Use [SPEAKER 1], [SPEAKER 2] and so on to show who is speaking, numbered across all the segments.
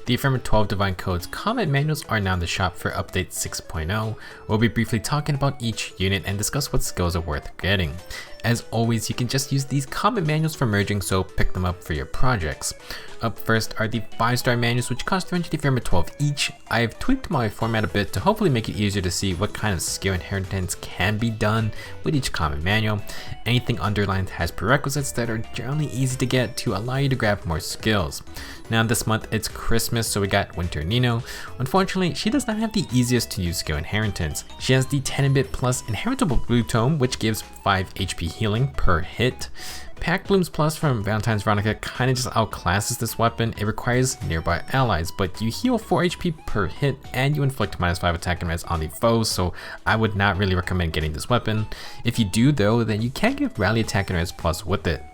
[SPEAKER 1] The Ephemera 12 Divine Code's combat manuals are now in the shop for update 6.0. We'll be briefly talking about each unit and discuss what skills are worth getting. As always, you can just use these combat manuals for merging, so pick them up for your projects. Up first are the 5-star manuals, which cost 300 Ephemera 12 each. I've tweaked my format a bit to hopefully make it easier to see what kind of skill inheritance can be done with each combat manual. Anything underlined has prerequisites that are generally easy to get to allow you to grab more skills. Now this month it's Christmas, so we got Winter Nino. Unfortunately, she does not have the easiest to use skill inheritance. She has the 10-bit plus inheritable blue tome, which gives 5 HP healing per hit. Pack Blooms Plus from Valentine's Veronica kinda just outclasses this weapon. It requires nearby allies, but you heal 4 HP per hit and you inflict -5 attack and res on the foes, so I would not really recommend getting this weapon. If you do though, then you can get Rally Attack and Res Plus with it.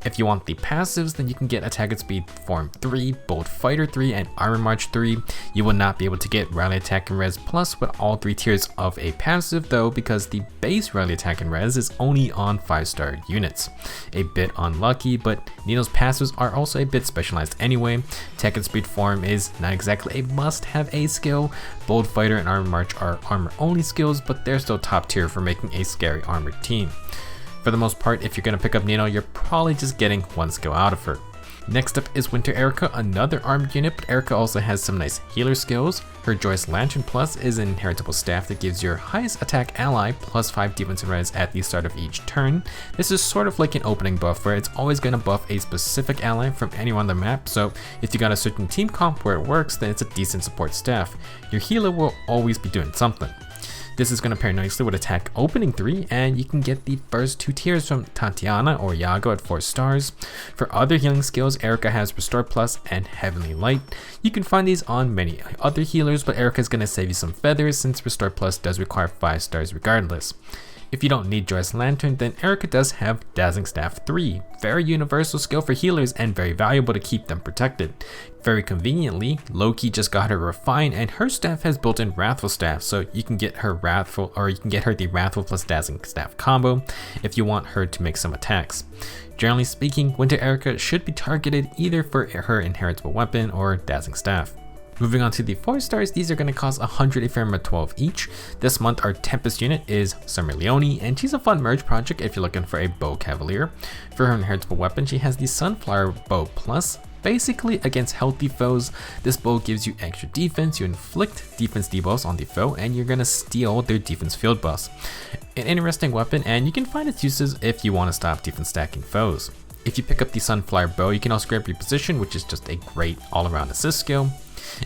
[SPEAKER 1] If you want the passives, then you can get Attack and Speed Form 3, Bold Fighter 3, and Armor March 3. You will not be able to get Rally Attack and Res Plus with all 3 tiers of a passive though, because the base Rally Attack and Res is only on 5-star units. A bit unlucky, but Nino's passives are also a bit specialized anyway. Attack and Speed Form is not exactly a must-have A skill. Bold Fighter and Armor March are armor-only skills, but they're still top tier for making a scary armored team. For the most part, if you're going to pick up Nino, you're probably just getting 1 skill out of her. Next up is Winter Erika, another armed unit, but Erika also has some nice healer skills. Her Joyous Lantern Plus is an inheritable staff that gives your highest attack ally +5 defense and res at the start of each turn. This is sort of like an opening buff where it's always going to buff a specific ally from anywhere on the map, so if you got a certain team comp where it works, then it's a decent support staff. Your healer will always be doing something. This is going to pair nicely with attack opening 3, and you can get the first 2 tiers from Tatiana or Yago at 4 stars. For other healing skills, Erika has Restore Plus and Heavenly Light. You can find these on many other healers, but Erika is going to save you some feathers since Restore Plus does require 5 stars regardless. If you don't need Joyous Lantern, then Erika does have Dazzling Staff 3, very universal skill for healers and very valuable to keep them protected. Very conveniently, Loki just got her Refine and her staff has built-in Wrathful Staff, so you can get her Wrathful, or you can get her the Wrathful plus Dazzling Staff combo if you want her to make some attacks. Generally speaking, Winter Erika should be targeted either for her inheritable weapon or Dazzling Staff. Moving on to the 4 stars, these are going to cost 100 Ephemera 12 each. This month our Tempest unit is Summer Leone, and she's a fun merge project if you're looking for a Bow Cavalier. For her inheritable weapon, she has the Sunflower Bow Plus. Basically, against healthy foes, this bow gives you extra defense, you inflict defense debuffs on the foe, and you're going to steal their defense field buffs. An interesting weapon, and you can find its uses if you want to stop defense stacking foes. If you pick up the Sunflower Bow, you can also grab Reposition, which is just a great all-around assist skill.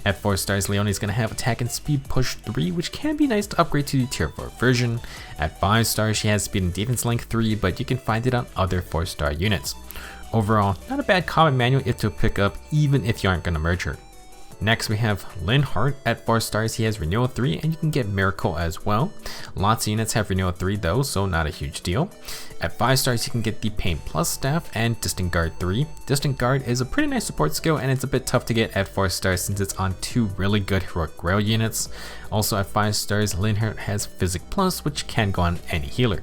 [SPEAKER 1] At 4 stars, Leone is going to have Attack and Speed Push 3, which can be nice to upgrade to the tier 4 version. At 5 stars, she has Speed and Defense Length 3, but you can find it on other 4-star units. Overall, not a bad combat manual to pick up even if you aren't going to merge her. Next we have Linhart. At 4 stars, he has Renewal 3, and you can get Miracle as well. Lots of units have Renewal 3 though, so not a huge deal. At 5 stars, you can get the Pain Plus staff and Distant Guard 3. Distant Guard is a pretty nice support skill, and it's a bit tough to get at 4 stars since it's on 2 really good Heroic Grail units. Also at 5 stars, Linhart has Physic Plus, which can go on any healer.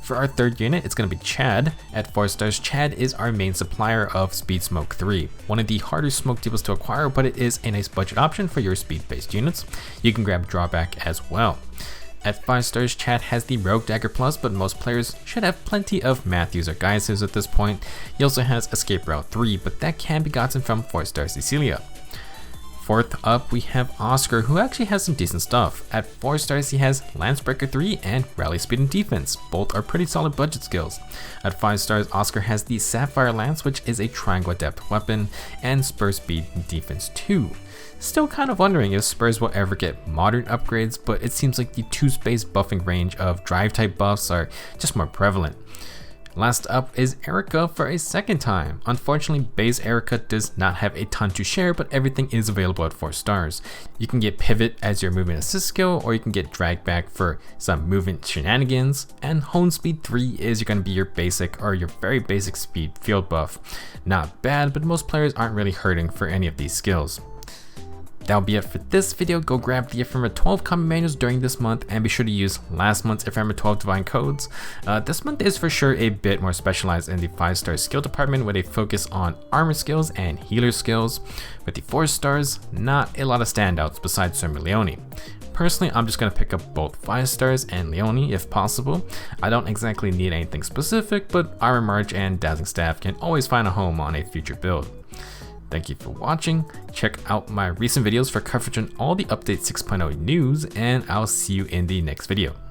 [SPEAKER 1] For our 3rd unit, it's going to be Chad. At 4 stars, Chad is our main supplier of Speed Smoke 3. One of the harder smoke deals to acquire, but it is a nice budget option for your speed-based units. You can grab Drawback as well. At 5 stars, Chad has the Rogue Dagger Plus, but most players should have plenty of Matthews or Geysers at this point. He also has Escape Route 3, but that can be gotten from 4 star Cecilia. 4th up, we have Oscar, who actually has some decent stuff. At 4 stars, he has Lancebreaker 3 and Rally Speed and Defense. Both are pretty solid budget skills. At 5 stars, Oscar has the Sapphire Lance, which is a Triangle Adept weapon, and Spur Speed and Defense 2. Still kind of wondering if Spurs will ever get modern upgrades, but it seems like the 2-space buffing range of drive type buffs are just more prevalent. Last up is Erika for a 2nd time. Unfortunately, base Erika does not have a ton to share, but everything is available at 4 stars. You can get Pivot as your movement assist skill, or you can get Drag Back for some movement shenanigans, and Hone Speed 3 is going to be your basic or your very basic speed field buff. Not bad, but most players aren't really hurting for any of these skills. That'll be it for this video. Go grab the Ephemera 12 common manuals during this month and be sure to use last month's Ephemera 12 divine codes. This month is for sure a bit more specialized in the 5-star skill department with a focus on armor skills and healer skills. With the 4 stars, not a lot of standouts besides some Leone. Personally, I'm just going to pick up both 5 stars and Leone if possible. I don't exactly need anything specific, but Armor March and Dazzling Staff can always find a home on a future build. Thank you for watching. Check out my recent videos for coverage on all the Update 6.0 news, and I'll see you in the next video.